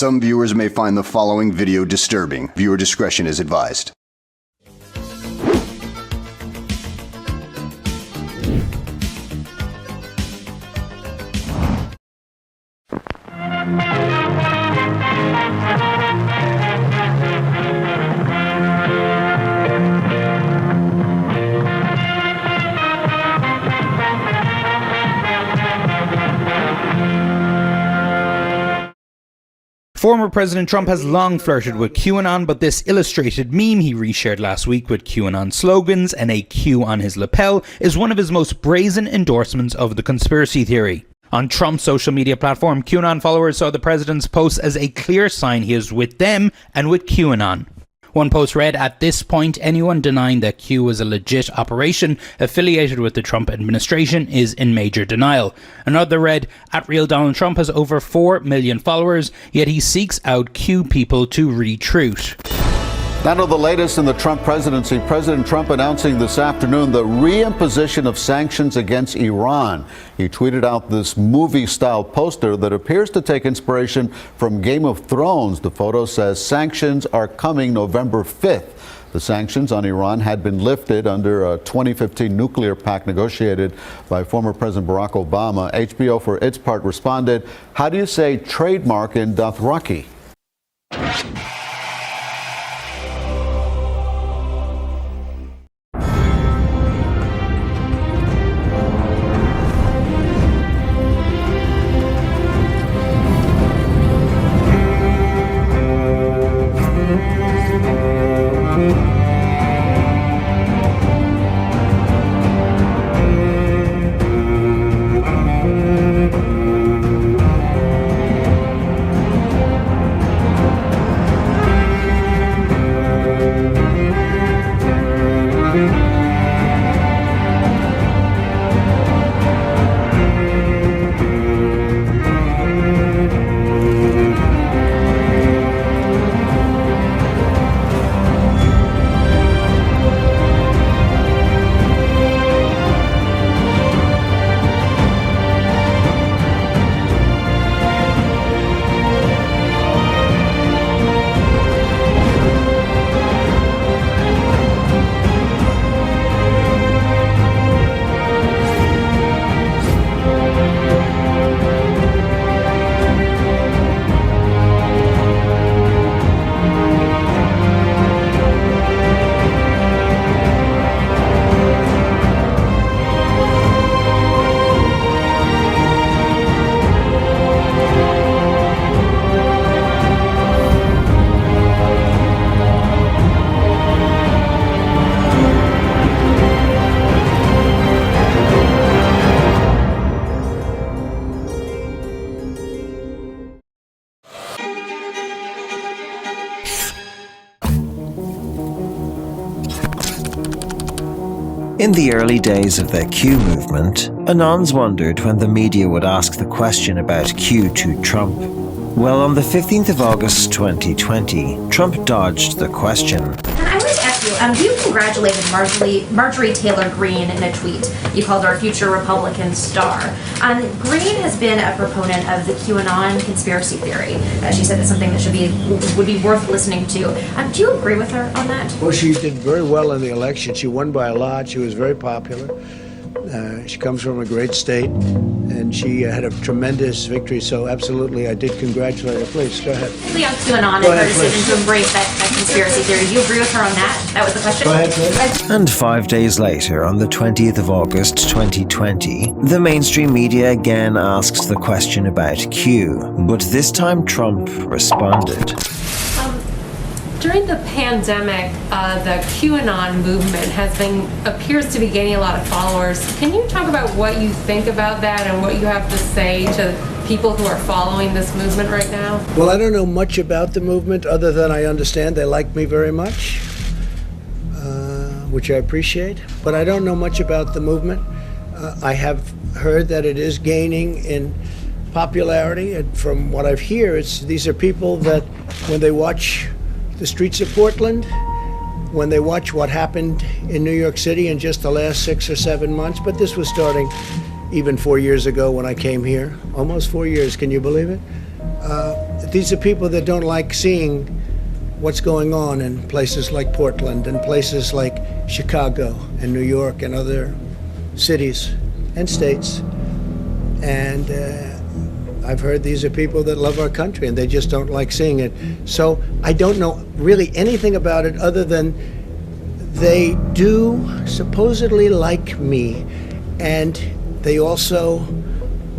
Some viewers may find the following video disturbing. Viewer discretion is advised. Former President Trump has long flirted with QAnon, but this illustrated meme he reshared last week with QAnon slogans and a Q on his lapel is one of his most brazen endorsements of the conspiracy theory. On Trump's social media platform, QAnon followers saw the president's post as a clear sign he is with them and with QAnon. One post read, "At this point, anyone denying that Q was a legit operation affiliated with the Trump administration is in major denial." Another read, "At Donald Trump has over 4 million followers, yet he seeks out Q people to retruth." Now to the latest in the Trump presidency. President Trump announcing this afternoon the reimposition of sanctions against Iran. He tweeted out this movie-style poster that appears to take inspiration from Game of Thrones. The photo says sanctions are coming November 5th. The sanctions on Iran had been lifted under a 2015 nuclear pact negotiated by former President Barack Obama. HBO, for its part, responded, "How do you say trademark in Dothraki?" In the early days of the Q movement, Anons wondered when the media would ask the question about Q to Trump. Well, on the 15th of August 2020, Trump dodged the question. And I wanted to ask you, you congratulated Marjorie Taylor Greene in a tweet. You called her a future Republican star. Greene has been a proponent of the QAnon conspiracy theory. She said it's something that would be worth listening to. Do you agree with her on that? Well, she did very well in the election. She won by a lot. She was very popular. She comes from a great state, and she had a tremendous victory, so absolutely, I did congratulate her. Please, go ahead. On QAnon and her decision to embrace that conspiracy theory. Do you agree with her on that? That was the question? Go ahead, please. And 5 days later, on the 20th of August 2020, the mainstream media again asked the question about Q, but this time Trump responded. During the pandemic, the QAnon movement appears to be gaining a lot of followers. Can you talk about what you think about that and what you have to say to people who are following this movement right now? Well, I don't know much about the movement other than I understand they like me very much, which I appreciate. But I don't know much about the movement. I have heard that it is gaining in popularity, and from what I've heard, these are people that when they watch the streets of Portland, when they watch what happened in New York City in just the last 6 or 7 months, but this was starting even 4 years ago when I came here, almost 4 years, can you believe it? these are people that don't like seeing what's going on in places like Portland and places like Chicago and New York and other cities and states. And I've heard these are people that love our country and they just don't like seeing it. So I don't know really anything about it other than they do supposedly like me, and they also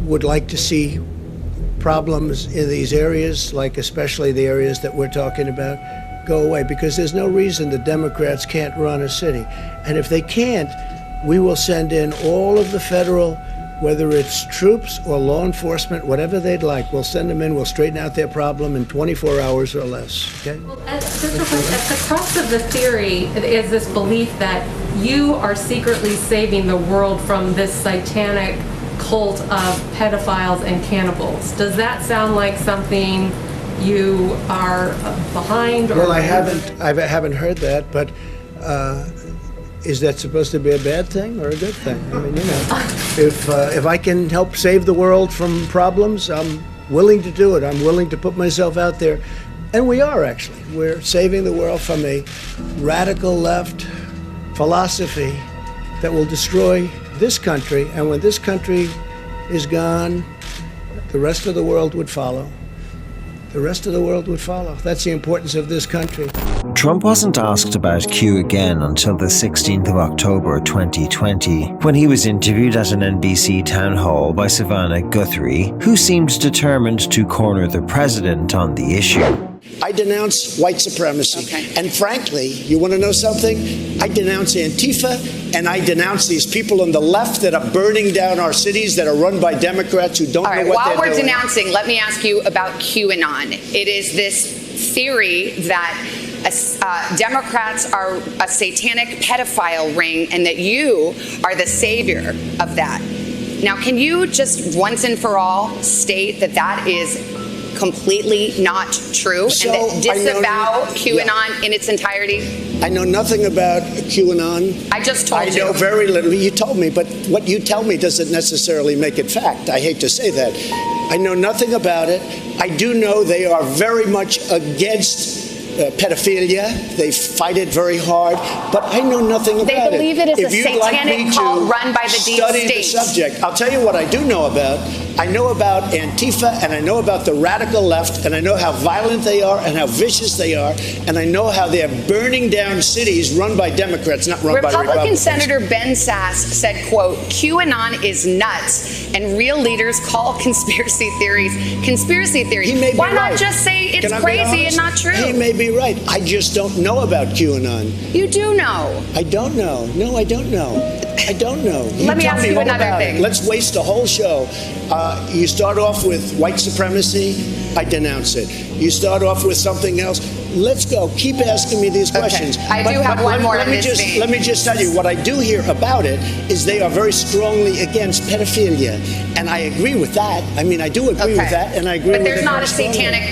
would like to see problems in these areas, like especially the areas that we're talking about, go away, because there's no reason the Democrats can't run a city. And if they can't, we will send in all of the federal, whether it's troops or law enforcement, whatever they'd like, we'll send them in, we'll straighten out their problem in 24 hours or less, okay? Well, just at the crux of the theory is this belief that you are secretly saving the world from this satanic cult of pedophiles and cannibals. Does that sound like something you are behind? Well, I haven't heard that, but is that supposed to be a bad thing or a good thing? I mean, you know, if I can help save the world from problems, I'm willing to do it. I'm willing to put myself out there. And we are, actually. We're saving the world from a radical left philosophy that will destroy this country. And when this country is gone, the rest of the world would follow. The rest of the world would follow. That's the importance of this country. Trump wasn't asked about Q again until the 16th of October 2020, when he was interviewed at an NBC town hall by Savannah Guthrie, who seemed determined to corner the president on the issue. I denounce white supremacy. Okay. And frankly, you want to know something? I denounce Antifa, and I denounce these people on the left that are burning down our cities that are run by Democrats who don't All right, know what while they're we're doing. denouncing, let me ask you about QAnon. It is this theory that Democrats are a satanic pedophile ring and that you are the savior of that. Now, can you just once and for all state that that is completely not true So, and that disavow QAnon in its entirety? I know nothing about QAnon. I just told you. I know very little. You told me, but what you tell me doesn't necessarily make it fact. I hate to say that. I know nothing about it. I do know they are very much against pedophilia. They fight it very hard, but I know nothing about it. They believe it is If a you'd like satanic me cult to run by the deep study the state. subject, I'll tell you what I do know about. I know about Antifa, and I know about the radical left, and I know how violent they are and how vicious they are, and I know how they're burning down cities run by Democrats, not run by Republican Republicans. Senator Ben Sass said, quote, QAnon is nuts and real leaders call conspiracy theories conspiracy theories. He may be Why not right. just say it's Can I be crazy and honest? not true? He may be right. I just don't know about QAnon. You do know. I don't know. No, I don't know. I don't know. Let me tell ask you all another about it. thing. Let's waste a whole show. You start off with white supremacy, I denounce it. You start off with something else. Let's go. Keep asking me these questions. I do have one more in this vein. Let me just tell you, what I do hear about it is they are very strongly against pedophilia. And I agree with that. I mean, I do agree with that, and I agree But with there's it not a very strongly. satanic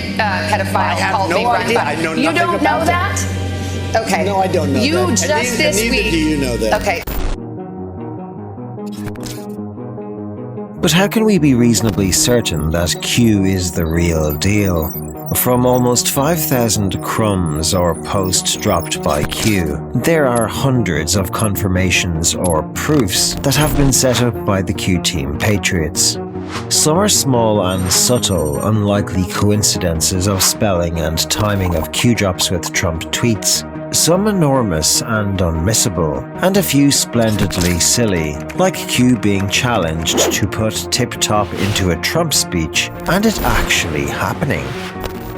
pedophile I have cult no being run idea. by. I know You nothing don't about know that? Okay. No, I don't know you that. just And this neither week. do you know that. Okay. But how can we be reasonably certain that Q is the real deal? From almost 5,000 crumbs or posts dropped by Q, there are hundreds of confirmations or proofs that have been set up by the Q Team Patriots. Some are small and subtle, unlikely coincidences of spelling and timing of Q drops with Trump tweets. Some enormous and unmissable, and a few splendidly silly, like Q being challenged to put Tip Top into a Trump speech and it actually happening.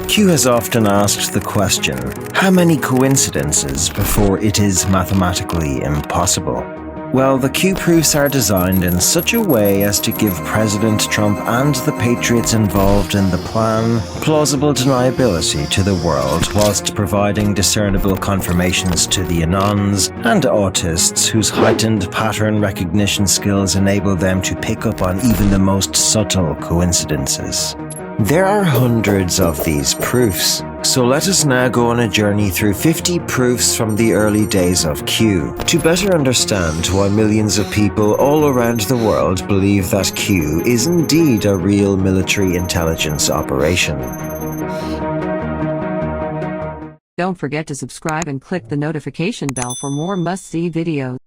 Q has often asked the question, how many coincidences before it is mathematically impossible? Well, the Q proofs are designed in such a way as to give President Trump and the patriots involved in the plan plausible deniability to the world, whilst providing discernible confirmations to the anons and autists whose heightened pattern recognition skills enable them to pick up on even the most subtle coincidences. There are hundreds of these proofs, so let us now go on a journey through 50 proofs from the early days of Q to better understand why millions of people all around the world believe that Q is indeed a real military intelligence operation. Don't forget to subscribe and click the notification bell for more must-see videos.